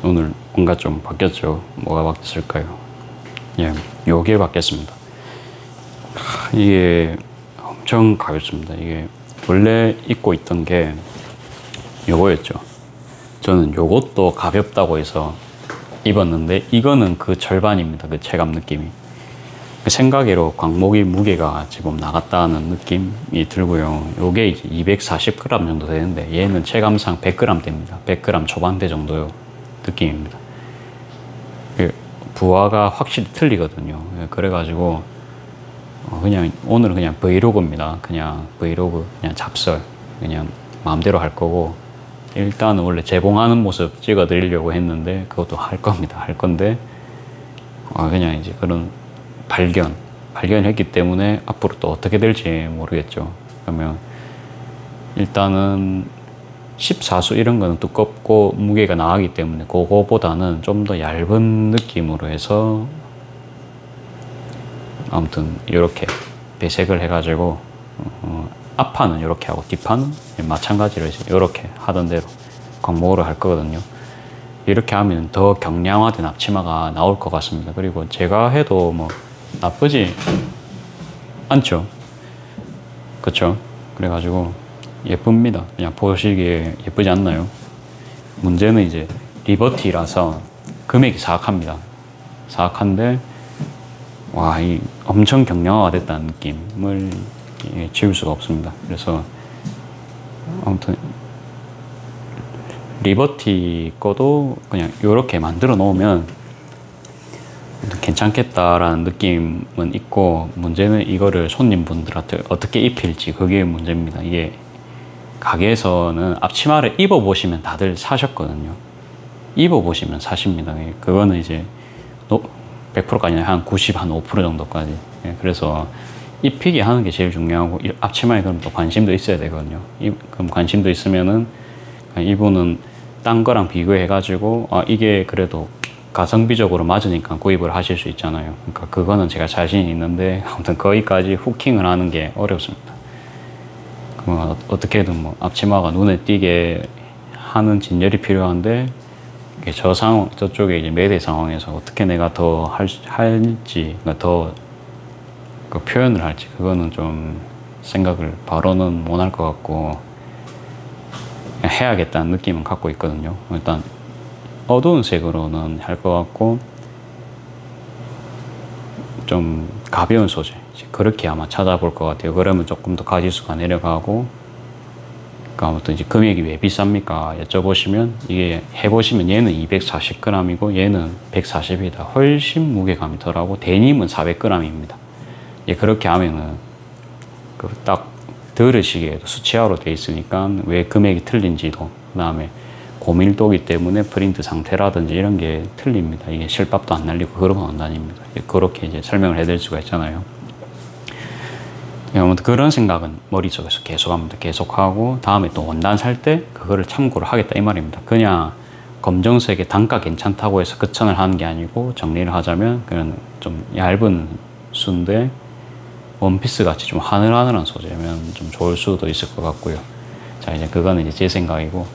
오늘 뭔가 좀 바뀌었죠. 뭐가 바뀌었을까요? 예, 요게 바뀌었습니다. 이게 엄청 가볍습니다. 이게 원래 입고 있던 게 요거였죠. 저는 요것도 가볍다고 해서 입었는데 이거는 그 절반입니다. 그 체감 느낌이. 생각외로 광목이 무게가 지금 나갔다는 느낌이 들고요. 요게 이제 240g 정도 되는데 얘는 체감상 100g 됩니다. 100g 초반대 정도 느낌입니다. 부하가 확실히 틀리거든요. 그래가지고 그냥 오늘은 그냥 브이로그입니다. 그냥 브이로그, 그냥 잡설, 그냥 마음대로 할 거고, 일단은 원래 재봉하는 모습 찍어 드리려고 했는데 그것도 할 겁니다. 할 건데 그냥 이제 그런 발견했기 때문에 앞으로 또 어떻게 될지 모르겠죠. 그러면 일단은 14수 이런 거는 두껍고 무게가 나가기 때문에 그거보다는 좀 더 얇은 느낌으로 해서 아무튼 이렇게 배색을 해가지고 앞판은 이렇게 하고 뒷판은 마찬가지로 이렇게 하던 대로 광목으로 할 거거든요. 이렇게 하면 더 경량화된 앞치마가 나올 것 같습니다. 그리고 제가 해도 뭐 나쁘지 않죠. 그쵸? 그래가지고 예쁩니다. 그냥 보시기에 예쁘지 않나요? 문제는 이제 리버티라서 금액이 사악합니다. 사악한데 와, 이 엄청 경량화가 됐다는 느낌을 지울 수가 없습니다. 그래서 아무튼 리버티 거도 그냥 이렇게 만들어 놓으면 괜찮겠다라는 느낌은 있고, 문제는 이거를 손님분들한테 어떻게 입힐지, 그게 문제입니다. 이게 가게에서는 앞치마를 입어보시면 다들 사셨거든요. 입어보시면 사십니다. 그거는 이제 100%가 아니라 한 90, 한 5% 정도까지. 그래서 입히게 하는 게 제일 중요하고, 앞치마에 그럼 또 관심도 있어야 되거든요. 그럼 관심도 있으면은 이분은 딴 거랑 비교해가지고 이게 그래도 가성비적으로 맞으니까 구입을 하실 수 있잖아요. 그러니까 그거는 제가 자신이 있는데 아무튼 거기까지 후킹을 하는 게 어렵습니다. 그럼 어떻게든 뭐 앞치마가 눈에 띄게 하는 진열이 필요한데, 저쪽에 이제 매대 상황에서 어떻게 내가 더 할지, 그러니까 더 그 표현을 할지, 그거는 좀 생각을 바로는 못 할 것 같고 해야겠다는 느낌은 갖고 있거든요. 일단 어두운 색으로는 할 것 같고, 좀 가벼운 소재, 그렇게 아마 찾아볼 것 같아요. 그러면 조금 더 가지수가 내려가고, 그러니까 아무튼 이제 금액이 왜 비쌉니까 여쭤보시면, 이게 해보시면 얘는 240g이고 얘는 140이다. 훨씬 무게감이 덜하고 데님은 400g입니다. 그렇게 하면은 딱 들으시기에도 수치화로 돼 있으니까 왜 금액이 틀린지도, 그 다음에 고밀도기 때문에 프린트 상태라든지 이런 게 틀립니다. 이게 실밥도 안 날리고 그런 건 안 다닙니다. 그렇게 이제 설명을 해드릴 수가 있잖아요. 아무튼 그런 생각은 머릿속에서 계속합니다. 계속하고 다음에 또 원단 살 때 그거를 참고를 하겠다 이 말입니다. 그냥 검정색의 단가 괜찮다고 해서 극찬을 하는 게 아니고, 정리를 하자면 그냥 좀 얇은 수인데 원피스 같이 좀 하늘하늘한 소재면 좀 좋을 수도 있을 것 같고요. 자, 이제 그거는 이제 제 생각이고,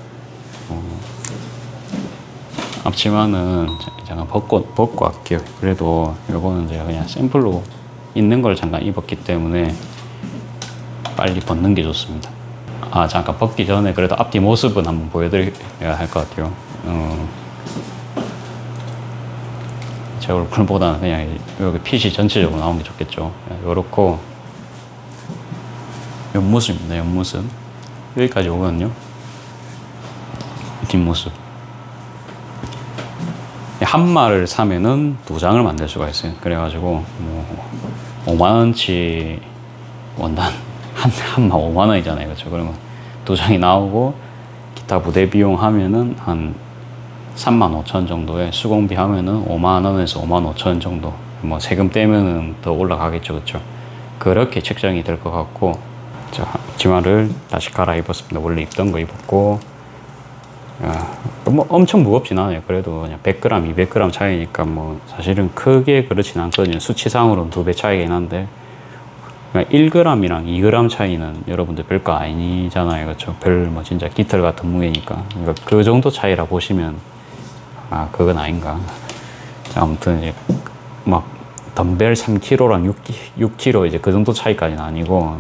앞치마는 잠깐 벗고 할게요. 그래도 요거는 제가 그냥 샘플로 있는 걸 잠깐 입었기 때문에 빨리 벗는 게 좋습니다. 잠깐 벗기 전에 그래도 앞뒤 모습은 한번 보여드려야 할 것 같아요. 제 얼굴보다는 그냥 여기 핏이 전체적으로 나오는 게 좋겠죠. 요렇고 옆모습입니다. 옆모습 여기까지 오거든요. 뒷모습. 한 마를 사면은 2장을 만들 수가 있어요. 그래가지고 뭐 5만원치 원단 한 마 5만원이잖아요. 그렇죠? 그러면 2장이 나오고 기타 부대 비용 하면은 한 35,000원 정도에, 수공비 하면은 5만원에서 55,000원 정도, 뭐 세금 떼면은 더 올라가겠죠. 그렇죠? 그렇게 책정이 될 것 같고, 자, 앞치마를 다시 갈아입었습니다. 원래 입던 거 입었고, 뭐 엄청 무겁진 않아요. 그래도 그냥 100g, 200g 차이니까 뭐 사실은 크게 그렇진 않거든요. 수치상으로는 2배 차이긴 한데, 1g이랑 2g 차이는 여러분들 별거 아니잖아요. 그렇죠? 별 뭐 진짜 깃털 같은 무게니까. 그러니까 그 정도 차이라 보시면 아, 그건 아닌가. 자, 아무튼 이제 막 덤벨 3kg랑 6kg 이제 그 정도 차이까지는 아니고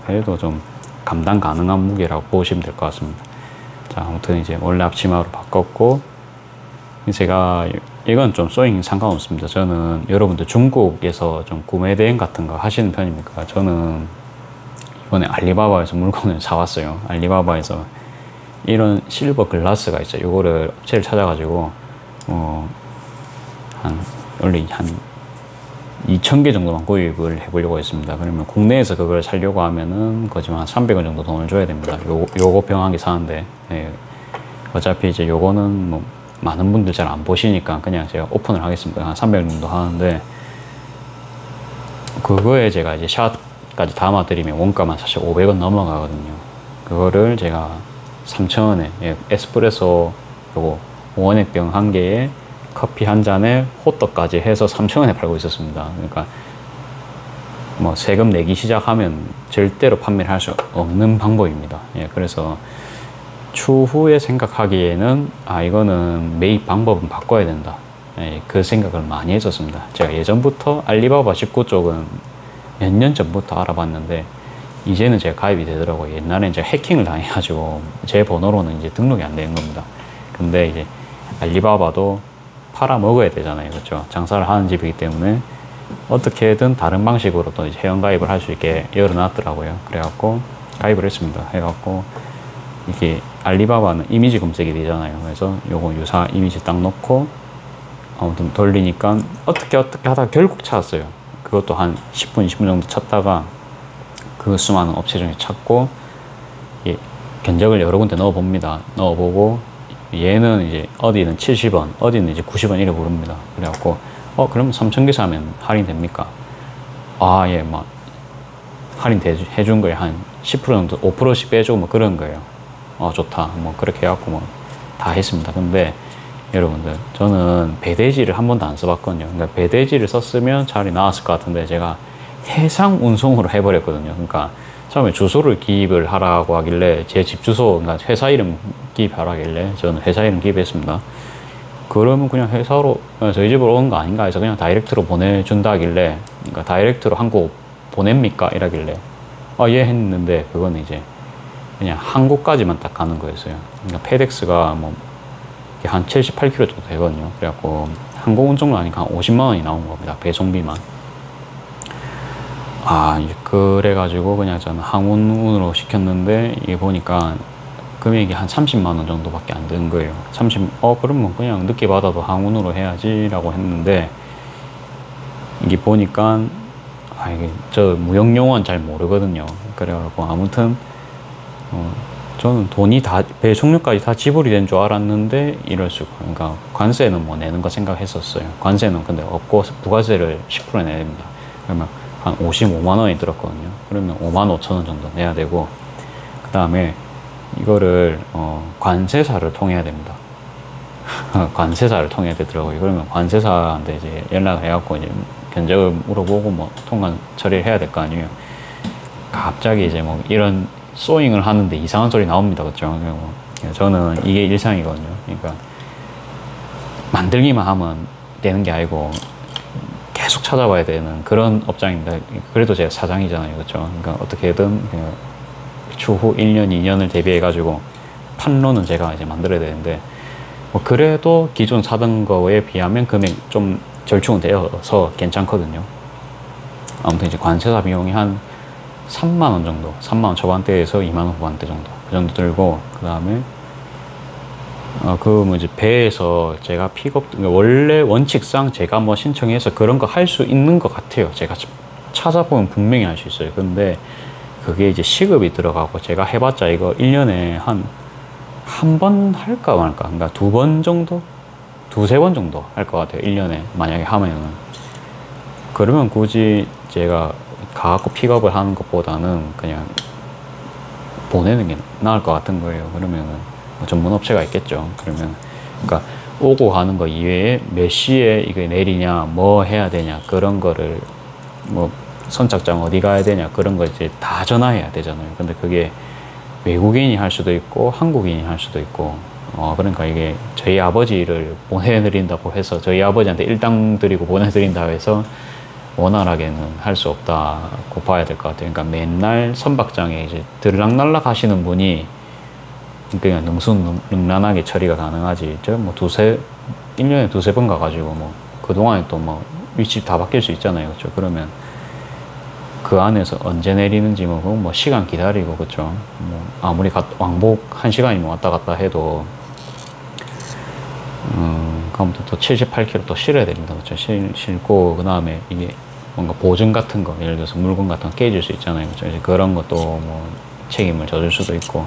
그래도 좀 감당 가능한 무게라고 보시면 될 것 같습니다. 자, 아무튼 이제 원래 앞치마로 바꿨고, 제가 이건 좀 소잉 상관없습니다. 저는 여러분들 중국에서 좀 구매 대행 같은 거 하시는 편입니까? 저는 이번에 알리바바에서 물건을 사왔어요. 알리바바에서 이런 실버 글라스가 있어요. 이거를 업체를 찾아가지고 원래 한 2,000개 정도만 구입을 해보려고 했습니다. 그러면 국내에서 그걸 살려고 하면은 거짓말 한 300원 정도 돈을 줘야 됩니다. 요거 병 한 개 사는데, 예. 어차피 이제 요거는 뭐 많은 분들 잘 안 보시니까 그냥 제가 오픈을 하겠습니다. 한 300원 정도 하는데, 그거에 제가 이제 샷까지 담아드리면 원가만 사실 500원 넘어가거든요. 그거를 제가 3,000원에, 예, 에스프레소 요거 원액병 한 개에 커피 한 잔에 호떡까지 해서 3,000원에 팔고 있었습니다. 그러니까 뭐 세금 내기 시작하면 절대로 판매를 할 수 없는 방법입니다. 예, 그래서 추후에 생각하기에는 이거는 매입 방법은 바꿔야 된다. 예, 그 생각을 많이 했었습니다. 제가 예전부터 알리바바 직구 쪽은 몇 년 전부터 알아봤는데 이제는 제가 가입이 되더라고요. 옛날엔 제가 해킹을 당해가지고 제 번호로는 이제 등록이 안 되는 겁니다. 근데 이제 알리바바도 팔아 먹어야 되잖아요. 그렇죠? 장사를 하는 집이기 때문에 어떻게든 다른 방식으로 또 이제 회원가입을 할 수 있게 열어놨더라고요. 그래갖고 가입을 했습니다. 해갖고 이게 알리바바는 이미지 검색이 되잖아요. 그래서 요거 유사 이미지 딱 넣고 아무튼 돌리니까 어떻게 하다가 결국 찾았어요. 그것도 한 10분, 20분 정도 찾다가 그 수많은 업체 중에 찾고 견적을 여러 군데 넣어봅니다. 넣어보고 얘는 이제 어디는 70원, 어디는 이제 90원 이래 부릅니다. 그래갖고 그러면 3,000개 사면 할인 됩니까? 예, 막 할인 해준 거에 한 10% 정도, 5%씩 빼주고 뭐 그런 거예요. 좋다. 뭐 그렇게 해갖고 뭐 다 했습니다. 근데 여러분들, 저는 배대지를 한 번도 안 써봤거든요. 그러니까 배대지를 썼으면 차라리 나았을 것 같은데 제가 해상 운송으로 해버렸거든요. 그러니까 처음에 주소를 기입을 하라고 하길래 제 집 주소, 그러니까 회사 이름 기입하라길래 저는 회사 이름 기입했습니다. 그러면 그냥 회사로 저희 집으로 온 거 아닌가 해서 그냥 다이렉트로 보내준다 하길래, 그러니까 다이렉트로 한국 보냅니까? 이러길래 예 했는데 그거는 이제 그냥 한국까지만 딱 가는 거였어요. 그러니까 페덱스가 뭐 한 78km 정도 되거든요. 그래갖고 항공 운송료 하니까 한 50만 원이 나온 겁니다. 배송비만. 그래가지고 그냥 저는 항운으로 시켰는데 이게 보니까 금액이 한 30만 원 정도밖에 안 되는 거예요. 그러면 그냥 늦게 받아도 항운으로 해야지라고 했는데 이게 보니까 이게 저 무역용어는 잘 모르거든요. 그래가지고 아무튼 저는 돈이 다 배송료까지 다 지불이 된 줄 알았는데 이럴 수가. 그러니까 관세는 뭐 내는 거 생각했었어요. 관세는 근데 없고 부가세를 10% 내야 됩니다. 그러면 한 55만 원이 들었거든요. 그러면 5만 5천 원 정도 내야 되고, 그 다음에 이거를 관세사를 통해야 됩니다. 관세사를 통해야 되더라고요. 그러면 관세사한테 이제 연락을 해갖고 이제 견적을 물어보고 뭐 통관 처리를 해야 될 거 아니에요. 갑자기 이제 뭐 이런 소잉을 하는데 이상한 소리 나옵니다. 그렇죠? 저는 이게 일상이거든요. 그러니까 만들기만 하면 되는 게 아니고 계속 찾아봐야 되는 그런 업장입니다. 그래도 제가 사장이잖아요. 그렇죠? 그러니까 어떻게든 추후 1년, 2년을 대비해 가지고 판로는 제가 이제 만들어야 되는데, 뭐 그래도 기존 사던 거에 비하면 금액 좀 절충은 되어서 괜찮거든요. 아무튼 이제 관세사 비용이 한 3만 원 정도, 3만 원 초반대에서 2만 원 후반대 정도, 그 정도 들고, 그 다음에 뭐 이제 배에서 제가 픽업, 원래 원칙상 제가 뭐 신청해서 그런 거 할 수 있는 것 같아요. 제가 찾아보면 분명히 할 수 있어요. 근데 그게 이제 시급이 들어가고 제가 해봤자 이거 1년에 한 번 할까 말까, 그러니까 2번 정도? 2~3번 정도 할 것 같아요. 1년에 만약에 하면은. 그러면 굳이 제가 가갖고 픽업을 하는 것보다는 그냥 보내는 게 나을 것 같은 거예요. 그러면은 뭐 전문 업체가 있겠죠. 그러니까 오고 가는 거 이외에 몇 시에 이게 내리냐, 뭐 해야 되냐, 그런 거를 뭐 선착장 어디 가야 되냐, 그런 거 이제 다 전화해야 되잖아요. 근데 그게 외국인이 할 수도 있고 한국인이 할 수도 있고 그러니까 이게 저희 아버지를 보내드린다고 해서 저희 아버지한테 일당 드리고 보내드린다고 해서 원활하게는 할 수 없다고 봐야 될 것 같아요. 그러니까 맨날 선박장에 이제 들락날락 하시는 분이 그냥 능수능란하게 처리가 가능하지. 저 뭐 1년에 두세 번 가가지고 뭐 그동안에 또 뭐 위치 다 바뀔 수 있잖아요. 그렇죠? 그러면 그 안에서 언제 내리는지 뭐 시간 기다리고, 그렇죠? 뭐 아무리 왕복 1시간이면 왔다 갔다 해도 그다음부터 또 78km 또 실어야 됩니다. 그렇죠? 싣고 그다음에 이게 뭔가 보증 같은 거, 예를 들어서 물건 같은 거 깨질 수 있잖아요. 그렇죠? 이제 그런 것도 뭐 책임을 져줄 수도 있고,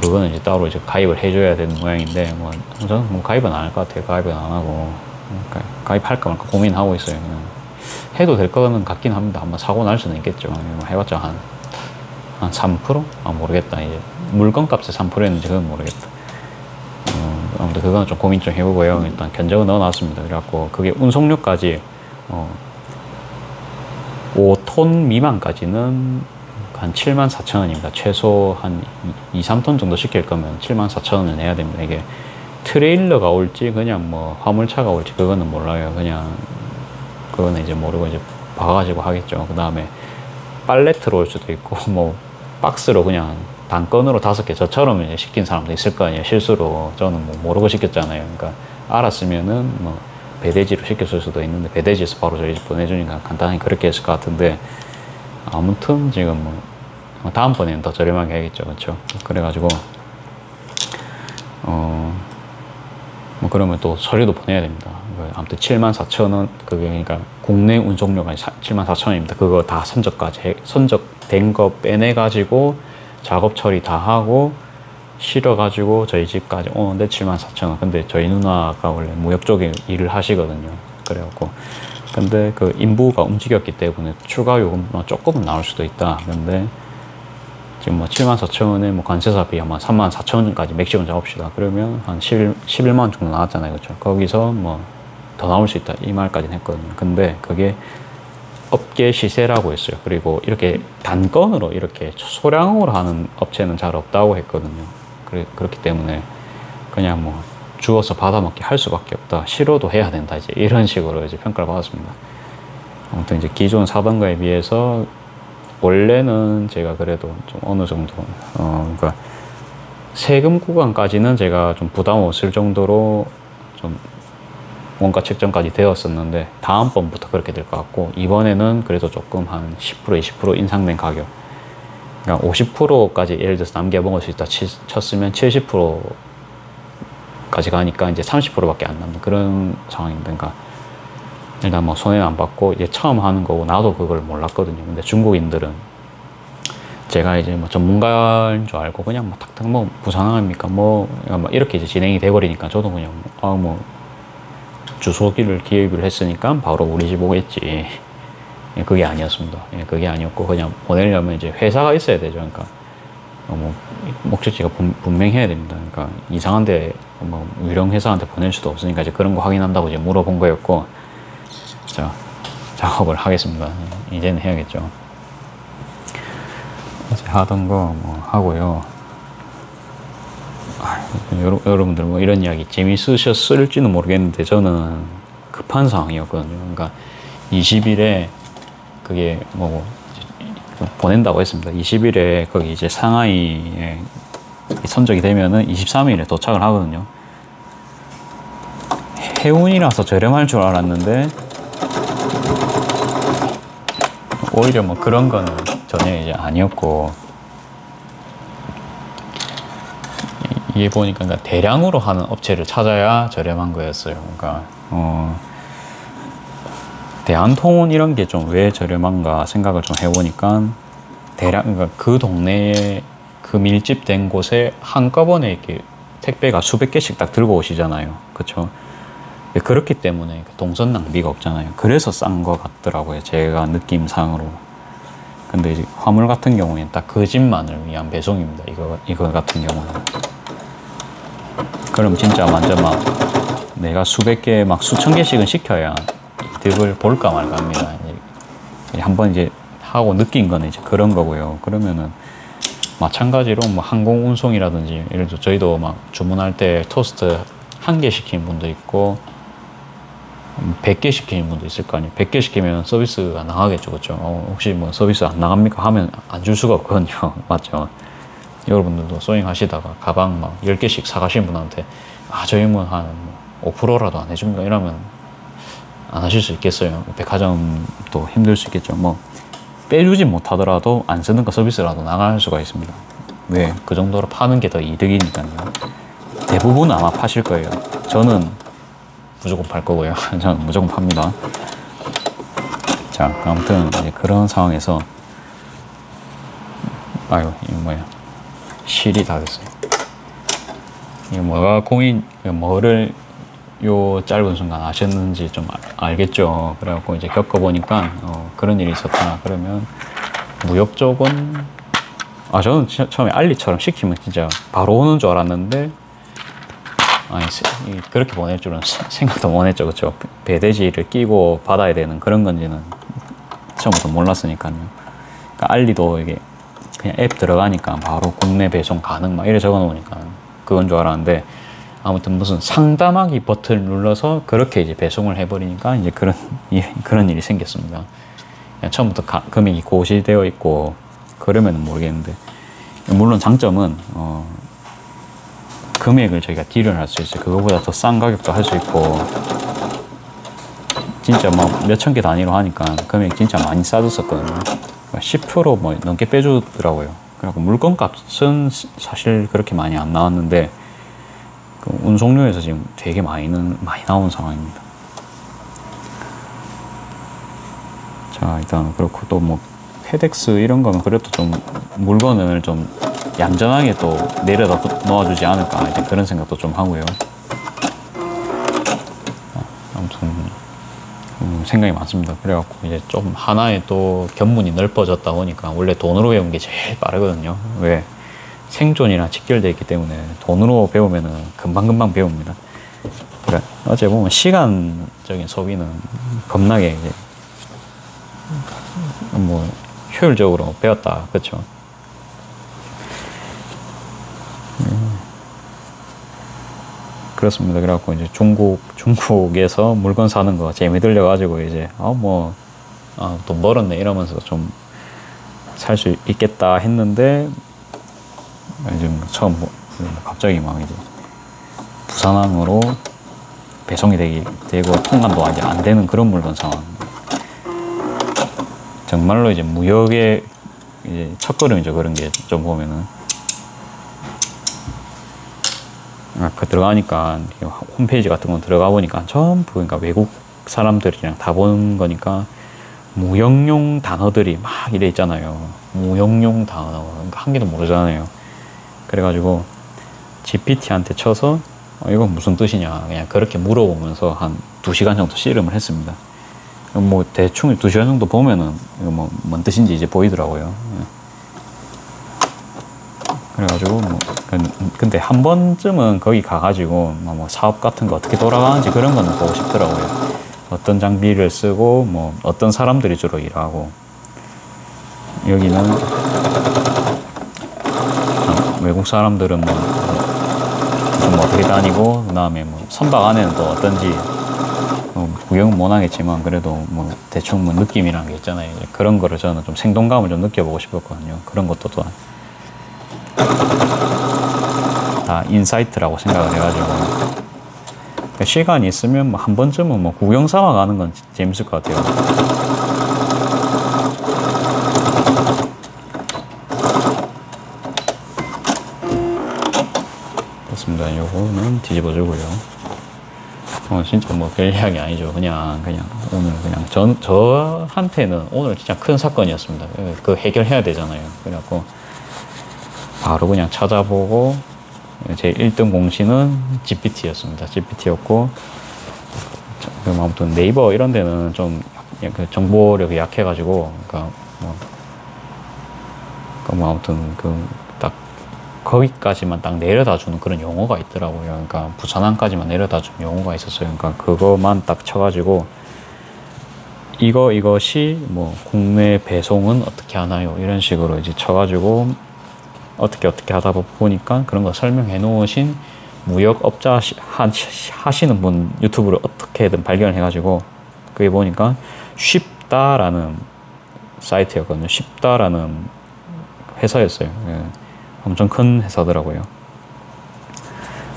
그거는 이제 따로 이제 가입을 해줘야 되는 모양인데, 뭐 저는 뭐 가입은 안 할 것 같아요. 가입은 안 하고 가입할까 말까 고민하고 있어요. 그냥 해도 될 거는 같긴 합니다. 한번 사고 날 수는 있겠죠. 해봤자 한 3%? 모르겠다. 이제 물건 값에 3%였는지 그건 모르겠다. 아무튼 그건 좀 고민 좀 해보고요. 일단 견적은 넣어놨습니다. 그래갖고 그게 운송료까지 5톤 미만까지는 한 74,000원입니다. 최소 한 2, 3톤 정도 시킬 거면 74,000원을 내야 됩니다. 이게 트레일러가 올지 그냥 뭐 화물차가 올지 그거는 몰라요. 그냥 그거는 이제 모르고 이제 봐가지고 하겠죠. 그 다음에 팔레트로 올 수도 있고 뭐 박스로 그냥 단건으로 5개 저처럼 이제 시킨 사람도 있을 거 아니에요. 실수로. 저는 뭐 모르고 시켰잖아요. 그러니까 알았으면은 뭐 배대지로 시켰을 수도 있는데 배대지에서 바로 저희 집 보내주니까 간단히 그렇게 했을 것 같은데, 아무튼 지금 뭐 다음번에는 더 저렴하게 해야겠죠. 그렇죠? 그래가지고 뭐 그러면 또 서류도 보내야 됩니다. 아무튼 74,000원, 그게 그러니까 국내 운송료가 74,000원입니다. 그거 다 선적된 거 빼내가지고 작업 처리 다 하고 실어가지고 저희 집까지 오는데 74,000원. 근데 저희 누나가 원래 무역 쪽에 일을 하시거든요. 그래갖고 근데 그 인부가 움직였기 때문에 추가 요금 조금은 나올 수도 있다. 근데 지금 뭐 74,000원에 뭐 관세사비 아마 34,000원까지 맥시멈 잡읍시다. 그러면 한 11만 원 정도 나왔잖아요. 그렇죠? 거기서 뭐 더 나올 수 있다. 이 말까지는 했거든요. 근데 그게 업계 시세라고 했어요. 그리고 이렇게 단건으로 이렇게 소량으로 하는 업체는 잘 없다고 했거든요. 그렇기 때문에 그냥 뭐 주워서 받아먹기 할 수밖에 없다. 실어도 해야 된다. 이제 이런 식으로 이제 평가를 받았습니다. 아무튼 이제 기존 사던 거에 비해서 원래는 제가 그래도 좀 어느 정도 그러니까 세금 구간까지는 제가 좀 부담 없을 정도로 좀 원가 책정까지 되었었는데 다음번부터 그렇게 될 것 같고, 이번에는 그래도 조금 한 10% 20% 인상된 가격, 그러니까 50%까지 예를 들어서 남겨 먹을 수 있다 쳤으면 70%까지 가니까 이제 30%밖에 안 남는 그런 상황입니다. 그러니까 일단 뭐 손해는 안 받고 이제 처음 하는 거고 나도 그걸 몰랐거든요. 근데 중국인들은 제가 이제 뭐 전문가인 줄 알고 그냥 뭐 탁탁 뭐 부산항입니까 뭐 이렇게 이제 진행이 돼버리니까 저도 그냥 뭐 주소기를 기입을 했으니까 바로 우리 집 오겠지. 그게 아니었습니다. 그게 아니었고 그냥 보내려면 이제 회사가 있어야 되죠. 그러니까 뭐 목적지가 분명해야 됩니다. 그러니까 이상한데 뭐 유령 회사한테 보낼 수도 없으니까 이제 그런 거 확인한다고 이제 물어본 거였고, 자 작업을 하겠습니다. 이제는 해야겠죠. 어제 하던 거 뭐 하고요. 여러분들 뭐 이런 이야기 재밌으셨을지는 모르겠는데 저는 급한 상황이었거든요. 그러니까 20일에 그게 뭐 보낸다고 했습니다. 20일에 거기 이제 상하이에 선적이 되면은 23일에 도착을 하거든요. 해운이라서 저렴할 줄 알았는데 오히려 뭐 그런 거는 전혀 이제 아니었고, 이게 보니까 그러니까 대량으로 하는 업체를 찾아야 저렴한 거였어요. 그러니까 대한통운 이런 게 좀 왜 저렴한가 생각을 좀 해보니까 그러니까 그 동네에 그 밀집된 곳에 한꺼번에 이렇게 택배가 수백 개씩 딱 들고 오시잖아요. 그렇죠? 그렇기 때문에 동선 낭비가 없잖아요. 그래서 싼 거 같더라고요. 제가 느낌상으로. 근데 이제 화물 같은 경우에는 딱 그 집만을 위한 배송입니다. 이거 같은 경우는. 그럼 진짜 완전 막 내가 수백 개 막 수천 개씩은 시켜야 이득을 볼까 말까 합니다. 한번 이제 하고 느낀 거는 이제 그런 거고요. 그러면은 마찬가지로 뭐 항공 운송이라든지 예를 들어 저희도 막 주문할 때 토스트 1개 시키는 분도 있고 100개 시키는 분도 있을 거 아니에요. 100개 시키면 서비스가 나가겠죠, 그렇죠? 혹시 뭐 서비스 안 나갑니까? 하면 안 줄 수가 없거든요. 맞죠? 여러분들도 소잉 하시다가 가방 막 10개씩 사가시는 분한테 저희 뭐 한 5%라도 안 해줍니까? 이러면 안 하실 수 있겠어요. 백화점도 힘들 수 있겠죠. 뭐 빼주진 못하더라도 안 쓰는 거 서비스라도 나갈 수가 있습니다. 왜? 그 정도로 파는 게 더 이득이니까요. 대부분 아마 파실 거예요. 저는 무조건 팔 거고요. 저는 무조건 팝니다. 자, 아무튼 이제 그런 상황에서 아유, 이거 뭐야? 실이 다 됐어요. 이게 뭐를 요 짧은 순간 아셨는지 좀 알겠죠. 그래갖고 이제 겪어보니까 그런 일이 있었다. 그러면 무역 쪽은 저는 처음에 알리처럼 시키면 진짜 바로 오는 줄 알았는데 그렇게 보낼 줄은 생각도 못 했죠. 그렇죠? 배대지를 끼고 받아야 되는 그런 건지는 처음부터 몰랐으니까요. 그러니까 알리도 이게 그냥 앱 들어가니까 바로 국내 배송 가능 막 이래 적어 놓으니까 그건 줄 알았는데 아무튼 무슨 상담하기 버튼을 눌러서 그렇게 이제 배송을 해버리니까 이제 그런 일이 생겼습니다. 그냥 처음부터 금액이 고시되어 있고 그러면 모르겠는데 물론 장점은 금액을 저희가 딜을 할 수 있어요. 그거보다 더 싼 가격도 할 수 있고 진짜 뭐 몇천 개 단위로 하니까 금액이 진짜 많이 싸졌었거든요. 10% 뭐 넘게 빼주더라고요. 그래서 물건값은 사실 그렇게 많이 안 나왔는데 그 운송료에서 지금 되게 많이 나온 상황입니다. 자, 일단 그렇고 또 뭐 페덱스 이런 거는 그래도 좀 물건을 좀 얌전하게 또 내려다 놓아주지 않을까 이제 그런 생각도 좀 하고요. 아무튼 생각이 많습니다. 그래갖고 이제 좀 하나의 또 견문이 넓어졌다 보니까 원래 돈으로 배우는 게 제일 빠르거든요. 왜? 생존이랑 직결되어 있기 때문에 돈으로 배우면은 금방금방 배웁니다. 그러니까 어째 보면 시간적인 소비는 겁나게 이제 뭐 효율적으로 배웠다, 그렇죠? 그렇습니다. 그래갖고 이제 중국에서 물건 사는 거 재미 들려가지고 이제 돈 벌었네 이러면서 좀 살 수 있겠다 했는데 지금 처음 갑자기 막 이제 부산항으로 배송이 되고 통관도 아직 안 되는 그런 물건 상황. 정말로 이제 무역의 이제 첫걸음이죠. 그런 게 좀 보면은. 들어가니까 홈페이지 같은 거 들어가 보니까 전부 그러니까 외국 사람들이랑 다 보는 거니까 무역용 단어들이 막 이래 있잖아요. 무역용 단어 그러니까 한 개도 모르잖아요. 그래가지고 GPT한테 쳐서 이건 무슨 뜻이냐 그냥 그렇게 물어보면서 한 2시간 정도 씨름을 했습니다. 뭐 대충 2시간 정도 보면은 이거 뭔 뜻인지 이제 보이더라고요. 그래가지고 근데 한 번쯤은 거기 가가지고 뭐 사업 같은 거 어떻게 돌아가는지 그런 거는 보고 싶더라고요. 어떤 장비를 쓰고 뭐 어떤 사람들이 주로 일하고 여기는 외국 사람들은 뭐 어떻게 다니고 그다음에 뭐 선박 안에는 또 어떤지 구경은 못 하겠지만 그래도 뭐 대충 뭐 느낌이라는 게 있잖아요. 그런 거를 저는 좀 생동감을 좀 느껴보고 싶었거든요. 그런 것도 또한 다 인사이트라고 생각을 해가지고 그러니까 시간이 있으면 뭐 한 번쯤은 뭐 구경 삼아 가는 건 재밌을 것 같아요. 그렇습니다. 요거는 뒤집어주고요. 진짜 뭐 별 이야기 아니죠. 그냥 오늘 그냥 저한테는 오늘 진짜 큰 사건이었습니다. 그 해결해야 되잖아요. 그래갖고 바로 그냥 찾아보고 제 1등 공신은 GPT였습니다. GPT였고 그럼 아무튼 네이버 이런 데는 좀 정보력이 약해가지고 그러니까 뭐 아무튼 딱 거기까지만 딱 내려다 주는 그런 용어가 있더라고요. 그러니까 부산항까지만 내려다 주는 용어가 있었어요. 그러니까 그거만 딱 쳐가지고 이것이 뭐 국내 배송은 어떻게 하나요? 이런 식으로 이제 쳐가지고 어떻게 하다 보니까 그런 거 설명해 놓으신 무역업자 하시는 분 유튜브를 어떻게든 발견을 해가지고 그게 보니까 쉽다라는 사이트였거든요. 쉽다라는 회사였어요. 예. 엄청 큰 회사더라고요.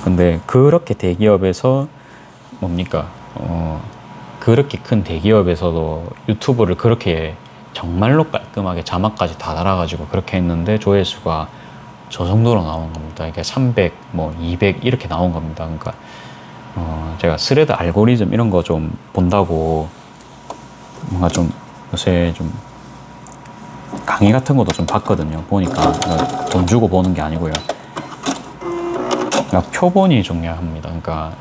근데 그렇게 대기업에서 뭡니까? 그렇게 큰 대기업에서도 유튜브를 그렇게 정말로 깔끔하게 자막까지 다 달아가지고 그렇게 했는데 조회수가 저 정도로 나온 겁니다. 이게 300, 뭐 200 이렇게 나온 겁니다. 그러니까 제가 스레드 알고리즘 이런 거 좀 본다고 뭔가 좀 요새 좀 강의 같은 것도 좀 봤거든요. 보니까 돈 주고 보는 게 아니고요. 그러니까 표본이 중요합니다. 그러니까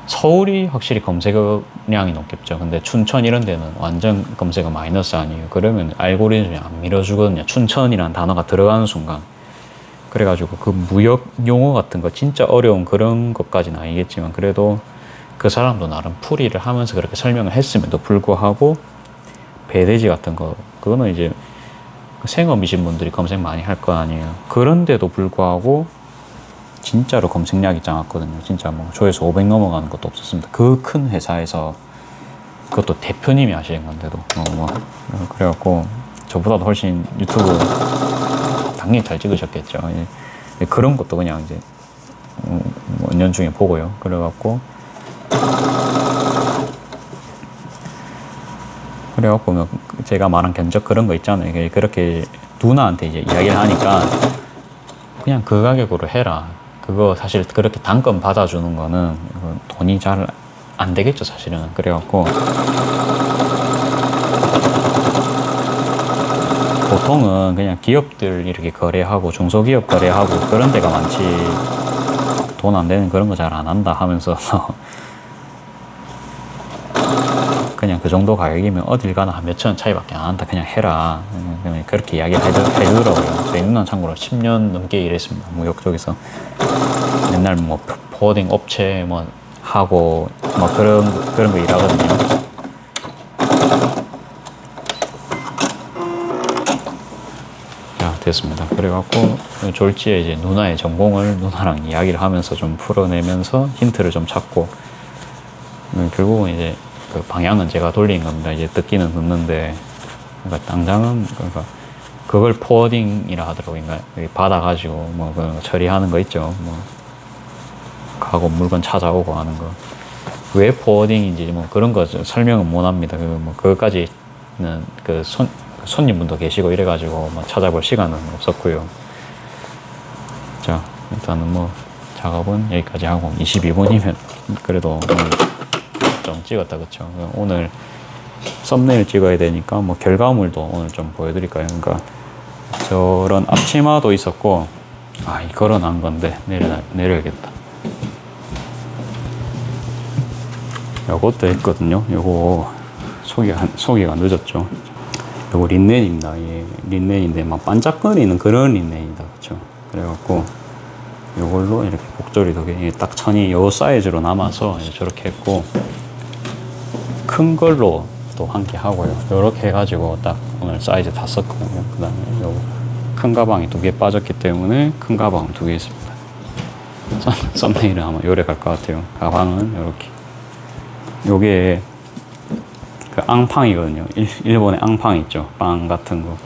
서울이 확실히 검색어량이 높겠죠. 근데 춘천 이런 데는 완전 검색어 마이너스 아니에요. 그러면 알고리즘이 안 밀어주거든요. 춘천이라는 단어가 들어가는 순간. 그래가지고 그 무역 용어 같은 거 진짜 어려운 그런 것까지는 아니겠지만 그래도 그 사람도 나름 풀이를 하면서 그렇게 설명을 했음에도 불구하고 배돼지 같은 거 그거는 이제 생업이신 분들이 검색 많이 할 거 아니에요. 그런데도 불구하고 진짜로 검색량이 작았거든요. 진짜 뭐 조회수 500 넘어가는 것도 없었습니다. 그 큰 회사에서 그것도 대표님이 하시는 건데도 그래갖고 저보다도 훨씬 유튜브 당연히 잘 찍으셨겠죠. 그런 것도 그냥 이제 년 중에 보고요. 그래갖고 제가 말한 견적 그런 거 있잖아요. 그렇게 누나한테 이제 이야기를 하니까 그냥 그 가격으로 해라. 그거 사실 그렇게 단건 받아주는 거는 돈이 잘 안 되겠죠, 사실은. 그래갖고 보통은 그냥 기업들 이렇게 거래하고 중소기업 거래하고 그런 데가 많지 돈 안 되는 그런 거 잘 안 한다 하면서 그냥 그 정도 가격이면 어딜 가나 한 몇천 원 차이밖에 안 한다. 그냥 해라. 그렇게 이야기를 해주더라고요. 저희 누나는 참고로 10년 넘게 일했습니다. 무역 쪽에서. 맨날 뭐 포워딩 업체 뭐 하고 뭐 그런 거 일하거든요. 자, 됐습니다. 그래갖고 졸지에 이제 누나의 전공을 누나랑 이야기를 하면서 좀 풀어내면서 힌트를 좀 찾고 결국은 이제 그 방향은 제가 돌린 겁니다. 이제 듣기는 듣는데, 그러니까 당장은 그러니까 그걸 포워딩이라 하더라고요. 그러니까 받아가지고 뭐 그 처리하는 거 있죠. 뭐 가고 물건 찾아오고 하는 거. 왜 포워딩인지 뭐 그런 거 설명은 못 합니다. 뭐 그것까지는 그 손님분도 계시고 이래가지고 뭐 찾아볼 시간은 없었고요. 자, 일단은 뭐 작업은 여기까지 하고 22분이면 그래도 좀 찍었다, 그쵸? 오늘 썸네일 찍어야 되니까 뭐 결과물도 오늘 좀 보여드릴까요? 그러니까 저런 앞치마도 있었고, 아, 이거는 안 건데 내려야겠다. 요것도 했거든요. 요거 소개가 늦었죠. 요거 린넨입니다. 예, 린넨인데 막 반짝거리는 그런 린넨이다, 그쵸? 그래갖고 요걸로 이렇게 복조리 딱 천이 요 사이즈로 남아서 저렇게 했고, 큰 걸로 또 함께 하고요. 요렇게 해가지고 딱 오늘 사이즈 다 썼거든요. 그 다음에 요 큰 가방이 2개 빠졌기 때문에 큰 가방은 2개 있습니다. 썸네일은 아마 요래 갈 것 같아요. 가방은 요렇게. 요게 그 앙팡이거든요. 일본의 앙팡 있죠. 빵 같은 거.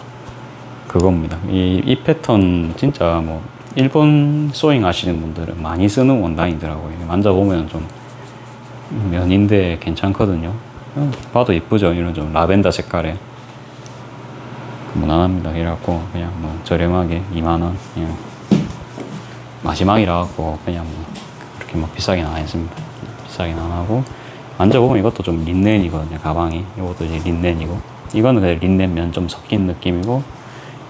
그겁니다. 이 패턴 진짜 뭐 일본 소잉 하시는 분들은 많이 쓰는 원단이더라고요. 만져보면 좀 면인데 괜찮거든요. 봐도 이쁘죠. 이런 좀 라벤더 색깔에 무난합니다. 이래갖고 그냥 뭐 저렴하게 2만원 그냥 마지막이라 갖고 그냥 뭐 그렇게 막 비싸긴 안 했습니다. 비싸긴 안 하고, 만져보면 이것도 좀 린넨이거든요. 가방이 이것도 이제 린넨이고, 이거는 그냥 린넨 면 좀 섞인 느낌이고,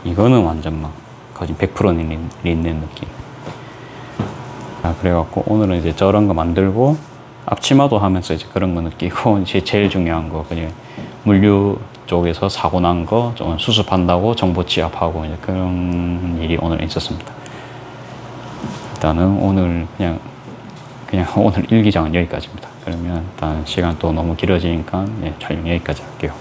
이거는 완전 막 거의 100% 린넨 느낌. 아, 그래갖고 오늘은 이제 저런 거 만들고 앞치마도 하면서 이제 그런 거 느끼고, 이제 제일 중요한 거 그냥 물류 쪽에서 사고 난 거 좀 수습한다고 정보 취합하고 이제 그런 일이 오늘 있었습니다. 일단은 오늘 그냥 오늘 일기장은 여기까지입니다. 그러면 일단 시간 또 너무 길어지니까 촬영 여기까지 할게요.